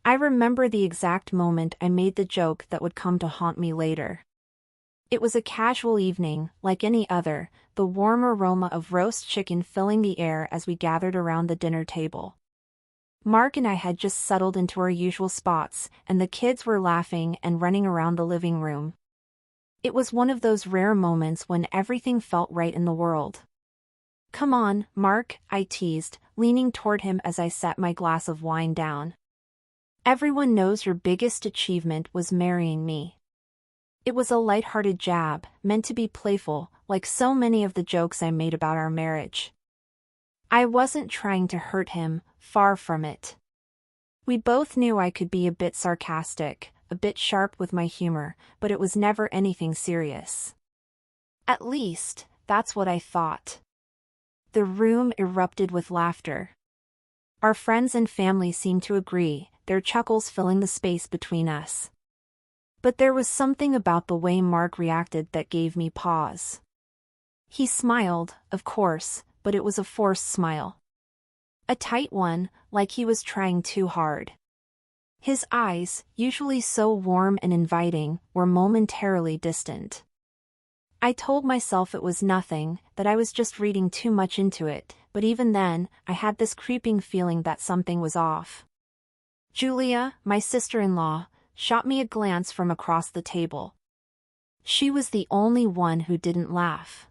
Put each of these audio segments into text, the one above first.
I remember the exact moment I made the joke that would come to haunt me later. It was a casual evening, like any other, the warm aroma of roast chicken filling the air as we gathered around the dinner table. Mark and I had just settled into our usual spots, and the kids were laughing and running around the living room. It was one of those rare moments when everything felt right in the world. "Come on, Mark," I teased, leaning toward him as I set my glass of wine down. "Everyone knows your biggest achievement was marrying me." It was a light-hearted jab, meant to be playful, like so many of the jokes I made about our marriage. I wasn't trying to hurt him, far from it. We both knew I could be a bit sarcastic, a bit sharp with my humor, but it was never anything serious. At least, that's what I thought. The room erupted with laughter. Our friends and family seemed to agree, their chuckles filling the space between us. But there was something about the way Mark reacted that gave me pause. He smiled, of course, but it was a forced smile. A tight one, like he was trying too hard. His eyes, usually so warm and inviting, were momentarily distant. I told myself it was nothing, that I was just reading too much into it, but even then, I had this creeping feeling that something was off. Julia, my sister-in-law, shot me a glance from across the table. She was the only one who didn't laugh.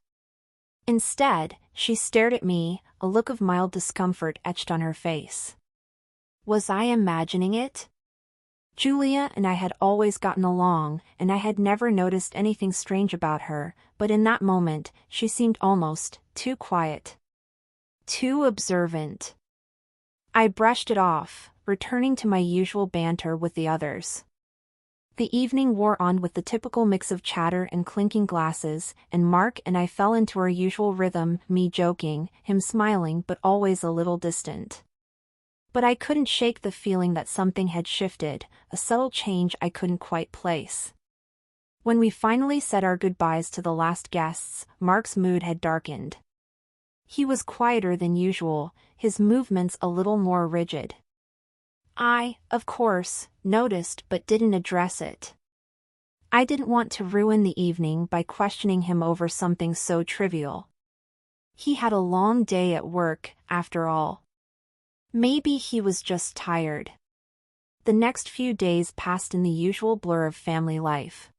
Instead, she stared at me, a look of mild discomfort etched on her face. Was I imagining it? Julia and I had always gotten along, and I had never noticed anything strange about her, but in that moment, she seemed almost too quiet. Too observant. I brushed it off, returning to my usual banter with the others. The evening wore on with the typical mix of chatter and clinking glasses, and Mark and I fell into our usual rhythm, me joking, him smiling but always a little distant. But I couldn't shake the feeling that something had shifted, a subtle change I couldn't quite place. When we finally said our goodbyes to the last guests, Mark's mood had darkened. He was quieter than usual, his movements a little more rigid. I, of course, noticed but didn't address it. I didn't want to ruin the evening by questioning him over something so trivial. He had a long day at work, after all. Maybe he was just tired. The next few days passed in the usual blur of family life.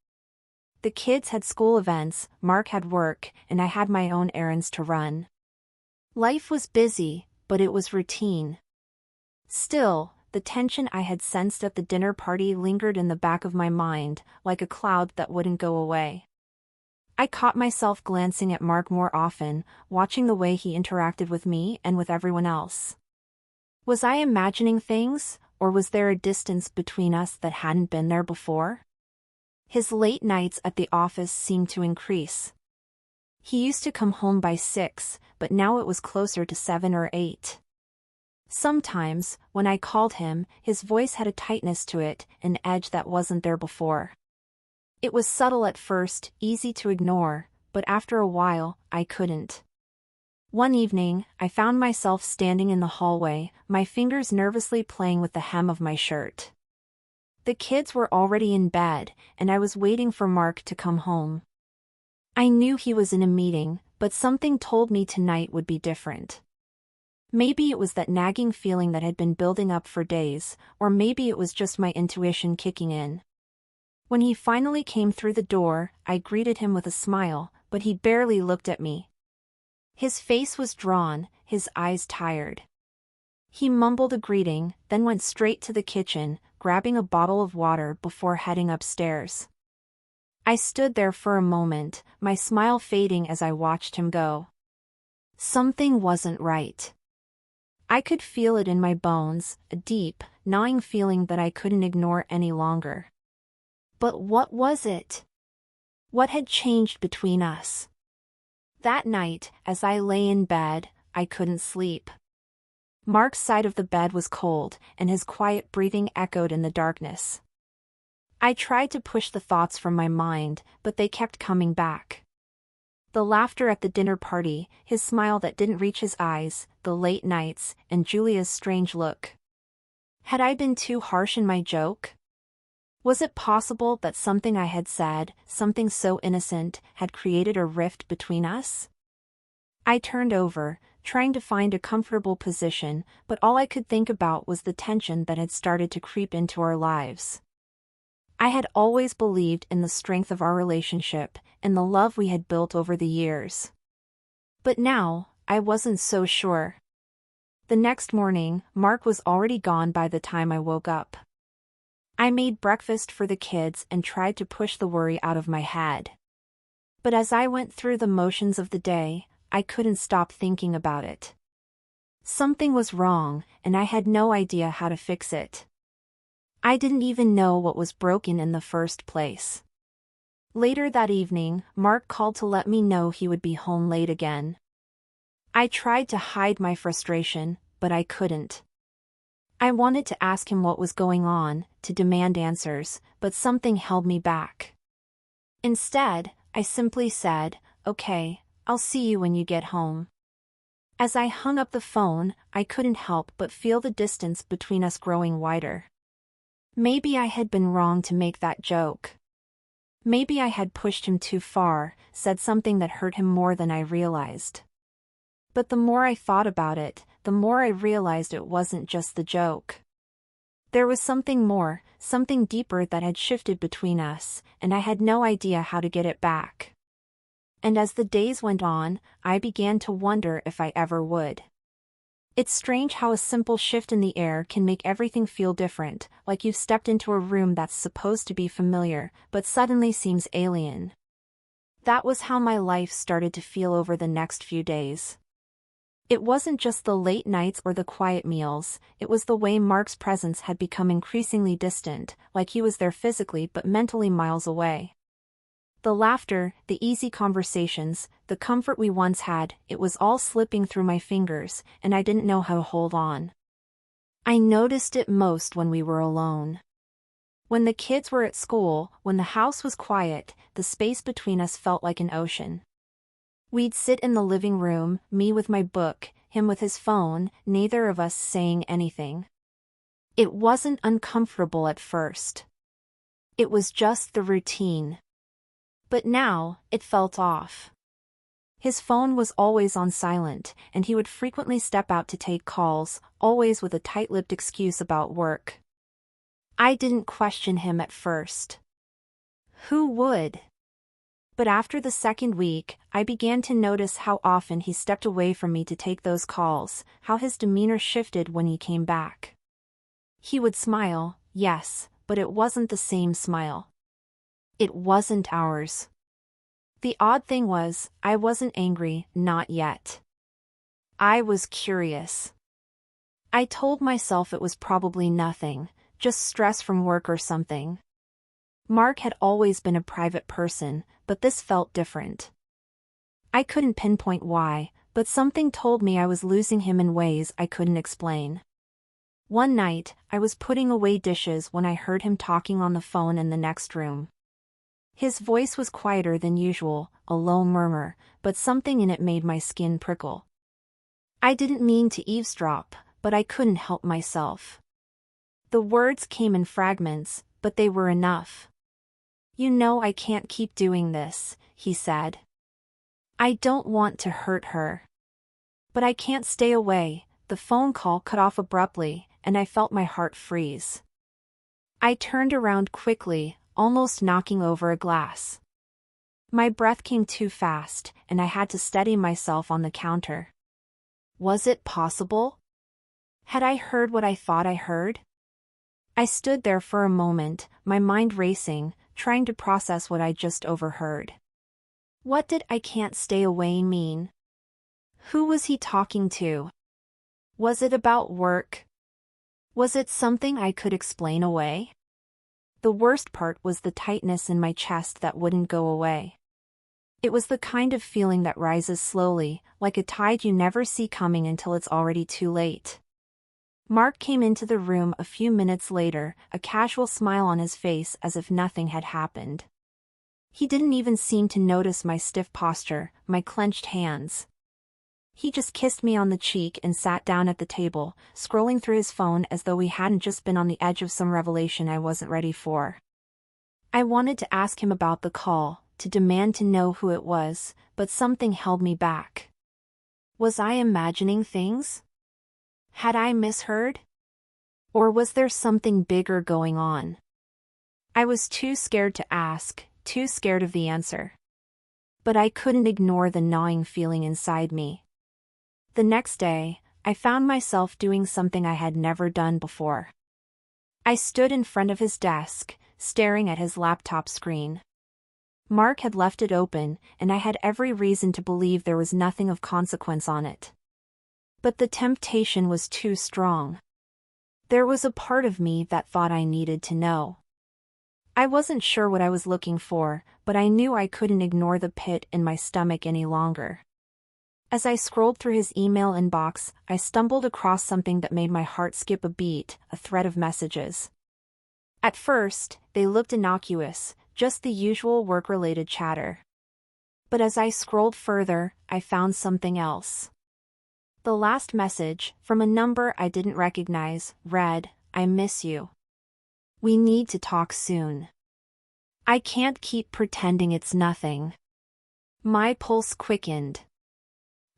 The kids had school events, Mark had work, and I had my own errands to run. Life was busy, but it was routine. Still, the tension I had sensed at the dinner party lingered in the back of my mind, like a cloud that wouldn't go away. I caught myself glancing at Mark more often, watching the way he interacted with me and with everyone else. Was I imagining things, or was there a distance between us that hadn't been there before? His late nights at the office seemed to increase. He used to come home by 6, but now it was closer to 7 or 8. Sometimes, when I called him, his voice had a tightness to it, an edge that wasn't there before. It was subtle at first, easy to ignore, but after a while, I couldn't. One evening, I found myself standing in the hallway, my fingers nervously playing with the hem of my shirt. The kids were already in bed, and I was waiting for Mark to come home. I knew he was in a meeting, but something told me tonight would be different. Maybe it was that nagging feeling that had been building up for days, or maybe it was just my intuition kicking in. When he finally came through the door, I greeted him with a smile, but he barely looked at me. His face was drawn, his eyes tired. He mumbled a greeting, then went straight to the kitchen, grabbing a bottle of water before heading upstairs. I stood there for a moment, my smile fading as I watched him go. Something wasn't right. I could feel it in my bones, a deep, gnawing feeling that I couldn't ignore any longer. But what was it? What had changed between us? That night, as I lay in bed, I couldn't sleep. Mark's side of the bed was cold, and his quiet breathing echoed in the darkness. I tried to push the thoughts from my mind, but they kept coming back. The laughter at the dinner party, his smile that didn't reach his eyes, the late nights, and Julia's strange look. Had I been too harsh in my joke? Was it possible that something I had said, something so innocent, had created a rift between us? I turned over, trying to find a comfortable position, but all I could think about was the tension that had started to creep into our lives. I had always believed in the strength of our relationship, and the love we had built over the years. But now, I wasn't so sure. The next morning, Mark was already gone by the time I woke up. I made breakfast for the kids and tried to push the worry out of my head. But as I went through the motions of the day, I couldn't stop thinking about it. Something was wrong, and I had no idea how to fix it. I didn't even know what was broken in the first place. Later that evening, Mark called to let me know he would be home late again. I tried to hide my frustration, but I couldn't. I wanted to ask him what was going on, to demand answers, but something held me back. Instead, I simply said, "Okay, I'll see you when you get home." As I hung up the phone, I couldn't help but feel the distance between us growing wider. Maybe I had been wrong to make that joke. Maybe I had pushed him too far, said something that hurt him more than I realized. But the more I thought about it, the more I realized it wasn't just the joke. There was something more, something deeper that had shifted between us, and I had no idea how to get it back. And as the days went on, I began to wonder if I ever would. It's strange how a simple shift in the air can make everything feel different, like you've stepped into a room that's supposed to be familiar, but suddenly seems alien. That was how my life started to feel over the next few days. It wasn't just the late nights or the quiet meals, it was the way Mark's presence had become increasingly distant, like he was there physically but mentally miles away. The laughter, the easy conversations, the comfort we once had, it was all slipping through my fingers, and I didn't know how to hold on. I noticed it most when we were alone. When the kids were at school, when the house was quiet, the space between us felt like an ocean. We'd sit in the living room, me with my book, him with his phone, neither of us saying anything. It wasn't uncomfortable at first. It was just the routine. But now, it felt off. His phone was always on silent, and he would frequently step out to take calls, always with a tight-lipped excuse about work. I didn't question him at first. Who would? But after the second week, I began to notice how often he stepped away from me to take those calls, how his demeanor shifted when he came back. He would smile, yes, but it wasn't the same smile. It wasn't ours. The odd thing was, I wasn't angry, not yet. I was curious. I told myself it was probably nothing, just stress from work or something. Mark had always been a private person, but this felt different. I couldn't pinpoint why, but something told me I was losing him in ways I couldn't explain. One night, I was putting away dishes when I heard him talking on the phone in the next room. His voice was quieter than usual, a low murmur, but something in it made my skin prickle. I didn't mean to eavesdrop, but I couldn't help myself. The words came in fragments, but they were enough. "You know I can't keep doing this," he said. "I don't want to hurt her. But I can't stay away." The phone call cut off abruptly, and I felt my heart freeze. I turned around quickly, almost knocking over a glass. My breath came too fast, and I had to steady myself on the counter. Was it possible? Had I heard what I thought I heard? I stood there for a moment, my mind racing, trying to process what I just overheard. What did "I can't stay away" mean? Who was he talking to? Was it about work? Was it something I could explain away? The worst part was the tightness in my chest that wouldn't go away. It was the kind of feeling that rises slowly, like a tide you never see coming until it's already too late. Mark came into the room a few minutes later, a casual smile on his face as if nothing had happened. He didn't even seem to notice my stiff posture, my clenched hands. He just kissed me on the cheek and sat down at the table, scrolling through his phone as though we hadn't just been on the edge of some revelation I wasn't ready for. I wanted to ask him about the call, to demand to know who it was, but something held me back. Was I imagining things? Had I misheard? Or was there something bigger going on? I was too scared to ask, too scared of the answer. But I couldn't ignore the gnawing feeling inside me. The next day, I found myself doing something I had never done before. I stood in front of his desk, staring at his laptop screen. Mark had left it open, and I had every reason to believe there was nothing of consequence on it. But the temptation was too strong. There was a part of me that thought I needed to know. I wasn't sure what I was looking for, but I knew I couldn't ignore the pit in my stomach any longer. As I scrolled through his email inbox, I stumbled across something that made my heart skip a beat, a thread of messages. At first, they looked innocuous, just the usual work-related chatter. But as I scrolled further, I found something else. The last message, from a number I didn't recognize, read, "I miss you. We need to talk soon. I can't keep pretending it's nothing." My pulse quickened.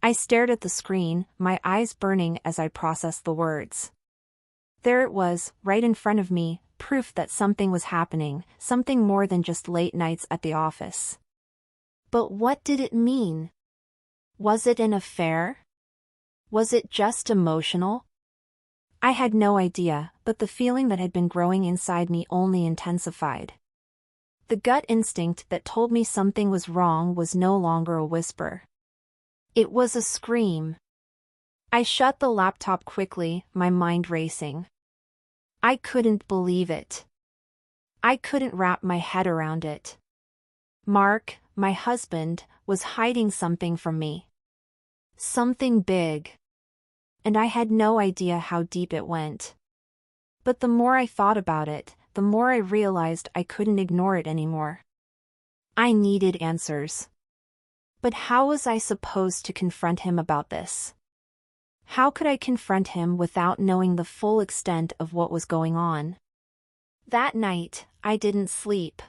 I stared at the screen, my eyes burning as I processed the words. There it was, right in front of me, proof that something was happening, something more than just late nights at the office. But what did it mean? Was it an affair? Was it just emotional? I had no idea, but the feeling that had been growing inside me only intensified. The gut instinct that told me something was wrong was no longer a whisper. It was a scream. I shut the laptop quickly, my mind racing. I couldn't believe it. I couldn't wrap my head around it. Mark, my husband, was hiding something from me. Something big. And I had no idea how deep it went. But the more I thought about it, the more I realized I couldn't ignore it anymore. I needed answers. But how was I supposed to confront him about this? How could I confront him without knowing the full extent of what was going on? That night, I didn't sleep.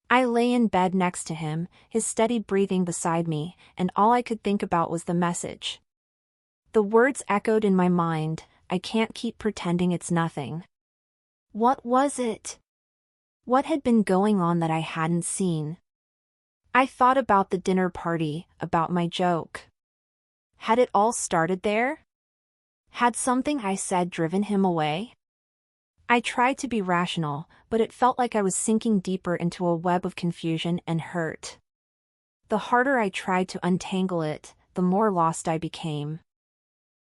I lay in bed next to him, his steady breathing beside me, and all I could think about was the message. The words echoed in my mind, "I can't keep pretending it's nothing." What was it? What had been going on that I hadn't seen? I thought about the dinner party, about my joke. Had it all started there? Had something I said driven him away? I tried to be rational, but it felt like I was sinking deeper into a web of confusion and hurt. The harder I tried to untangle it, the more lost I became.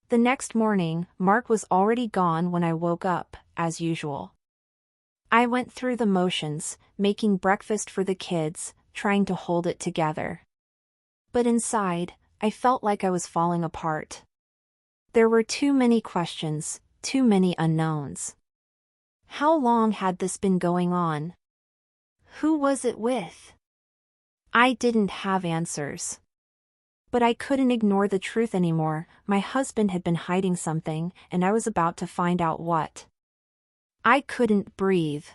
The next morning, Mark was already gone when I woke up, as usual. I went through the motions, making breakfast for the kids, trying to hold it together. But inside, I felt like I was falling apart. There were too many questions, too many unknowns. How long had this been going on? Who was it with? I didn't have answers. But I couldn't ignore the truth anymore. My husband had been hiding something, and I was about to find out what. I couldn't breathe.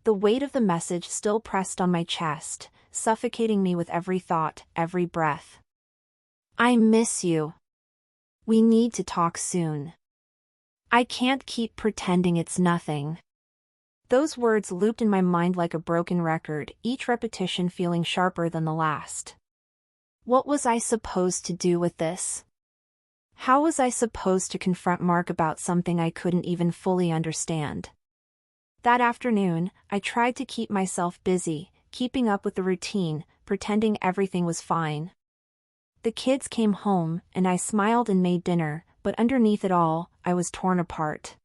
The weight of the message still pressed on my chest, suffocating me with every thought, every breath. I miss you. We need to talk soon. I can't keep pretending it's nothing. Those words looped in my mind like a broken record, each repetition feeling sharper than the last. What was I supposed to do with this? How was I supposed to confront Mark about something I couldn't even fully understand? That afternoon, I tried to keep myself busy, keeping up with the routine, pretending everything was fine. The kids came home, and I smiled and made dinner, but underneath it all, I was torn apart.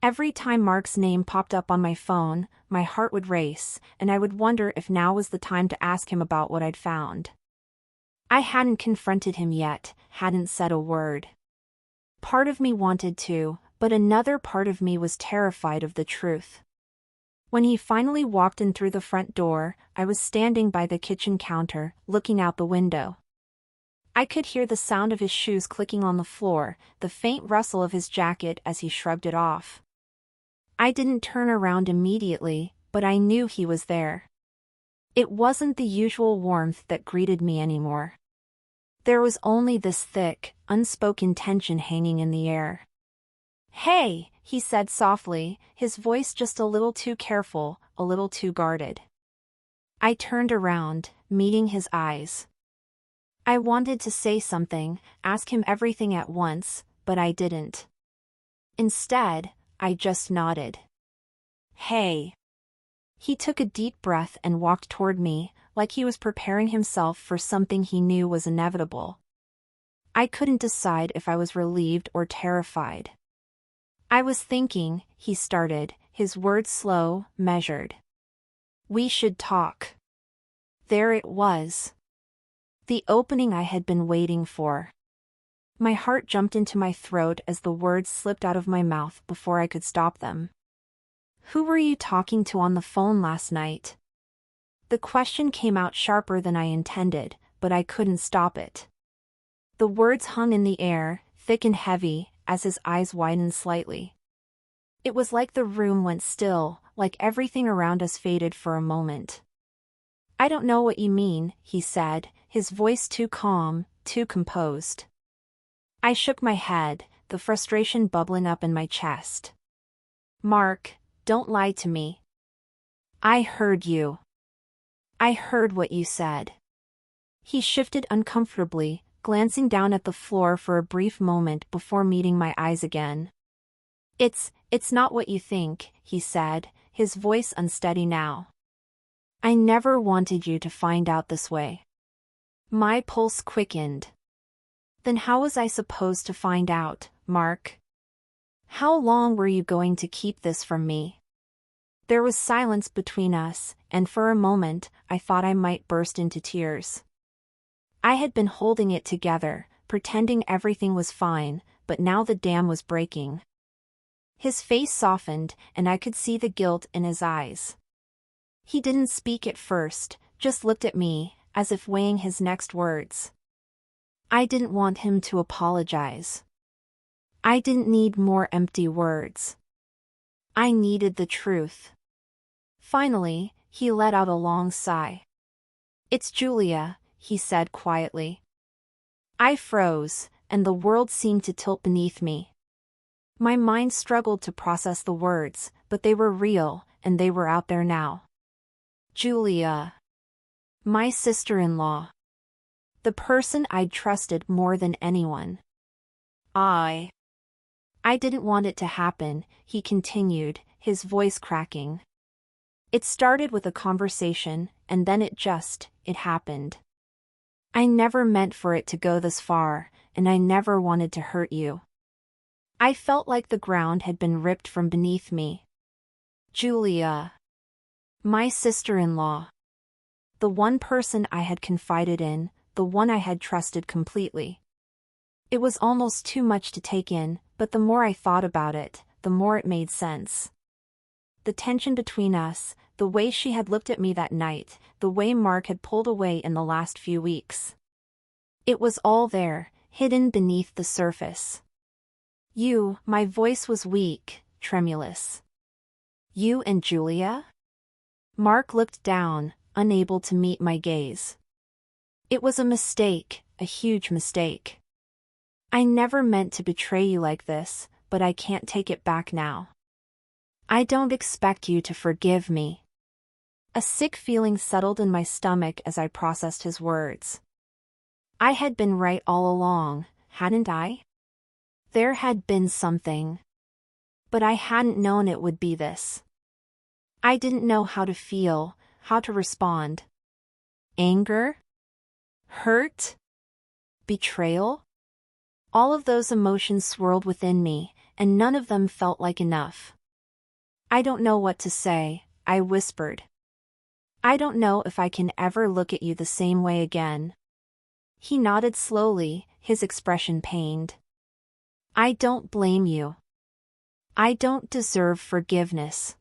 Every time Mark's name popped up on my phone, my heart would race, and I would wonder if now was the time to ask him about what I'd found. I hadn't confronted him yet, hadn't said a word. Part of me wanted to, but another part of me was terrified of the truth. When he finally walked in through the front door, I was standing by the kitchen counter, looking out the window. I could hear the sound of his shoes clicking on the floor, the faint rustle of his jacket as he shrugged it off. I didn't turn around immediately, but I knew he was there. It wasn't the usual warmth that greeted me anymore. There was only this thick, unspoken tension hanging in the air. "Hey," he said softly, his voice just a little too careful, a little too guarded. I turned around, meeting his eyes. I wanted to say something, ask him everything at once, but I didn't. Instead, I just nodded. "Hey." He took a deep breath and walked toward me, like he was preparing himself for something he knew was inevitable. I couldn't decide if I was relieved or terrified. "I was thinking," he started, his words slow, measured. "We should talk." There it was. The opening I had been waiting for. My heart jumped into my throat as the words slipped out of my mouth before I could stop them. "Who were you talking to on the phone last night?" The question came out sharper than I intended, but I couldn't stop it. The words hung in the air, thick and heavy, as his eyes widened slightly. It was like the room went still, like everything around us faded for a moment. "I don't know what you mean," he said, his voice too calm, too composed. I shook my head, the frustration bubbling up in my chest. "Mark, don't lie to me. I heard you. I heard what you said." He shifted uncomfortably, glancing down at the floor for a brief moment before meeting my eyes again. It's not what you think," he said, his voice unsteady now. "I never wanted you to find out this way." My pulse quickened. "Then how was I supposed to find out, Mark? How long were you going to keep this from me?" There was silence between us, and for a moment, I thought I might burst into tears. I had been holding it together, pretending everything was fine, but now the dam was breaking. His face softened, and I could see the guilt in his eyes. He didn't speak at first, just looked at me, as if weighing his next words. I didn't want him to apologize. I didn't need more empty words. I needed the truth. Finally, he let out a long sigh. "It's Julia," he said quietly. I froze, and the world seemed to tilt beneath me. My mind struggled to process the words, but they were real, and they were out there now. Julia. My sister-in-law. The person I'd trusted more than anyone. I didn't want it to happen, he continued, his voice cracking. It started with a conversation, and then it happened. I never meant for it to go this far, and I never wanted to hurt you. I felt like the ground had been ripped from beneath me. Julia. My sister-in-law. The one person I had confided in, the one I had trusted completely. It was almost too much to take in, but the more I thought about it, the more it made sense. The tension between us, the way she had looked at me that night, the way Mark had pulled away in the last few weeks. It was all there, hidden beneath the surface. My voice was weak, tremulous. You and Julia? Mark looked down, unable to meet my gaze. It was a mistake, a huge mistake. I never meant to betray you like this, but I can't take it back now. I don't expect you to forgive me. A sick feeling settled in my stomach as I processed his words. I had been right all along, hadn't I? There had been something. But I hadn't known it would be this. I didn't know how to feel, how to respond. Anger? Hurt? Betrayal? All of those emotions swirled within me, and none of them felt like enough. I don't know what to say, I whispered. I don't know if I can ever look at you the same way again. He nodded slowly, his expression pained. I don't blame you. I don't deserve forgiveness.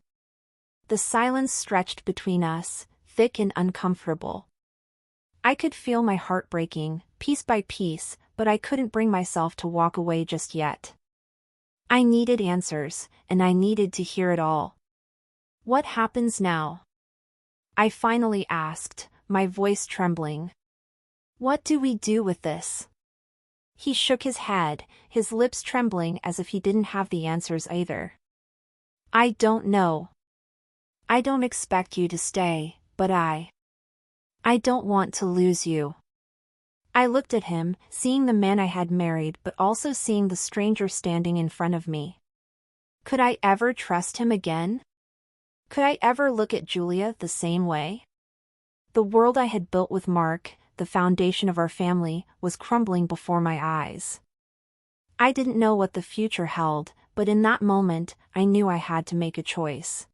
The silence stretched between us, thick and uncomfortable. I could feel my heart breaking, piece by piece, but I couldn't bring myself to walk away just yet. I needed answers, and I needed to hear it all. What happens now? I finally asked, my voice trembling. What do we do with this? He shook his head, his lips trembling as if he didn't have the answers either. I don't know. I don't expect you to stay, but I don't want to lose you. I looked at him, seeing the man I had married but also seeing the stranger standing in front of me. Could I ever trust him again? Could I ever look at Julia the same way? The world I had built with Mark, the foundation of our family, was crumbling before my eyes. I didn't know what the future held, but in that moment, I knew I had to make a choice.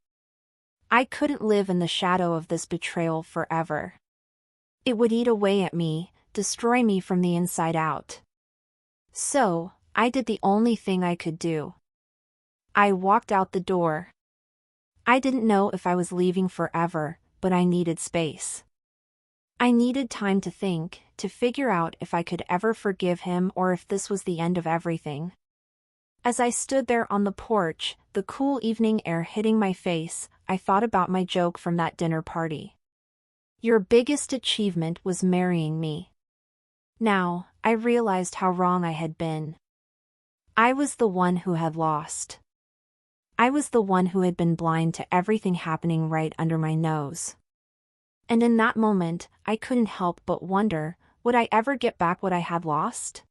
I couldn't live in the shadow of this betrayal forever. It would eat away at me, destroy me from the inside out. So, I did the only thing I could do. I walked out the door. I didn't know if I was leaving forever, but I needed space. I needed time to think, to figure out if I could ever forgive him or if this was the end of everything. As I stood there on the porch, the cool evening air hitting my face, I thought about my joke from that dinner party. Your biggest achievement was marrying me. Now, I realized how wrong I had been. I was the one who had lost. I was the one who had been blind to everything happening right under my nose. And in that moment, I couldn't help but wonder, would I ever get back what I had lost?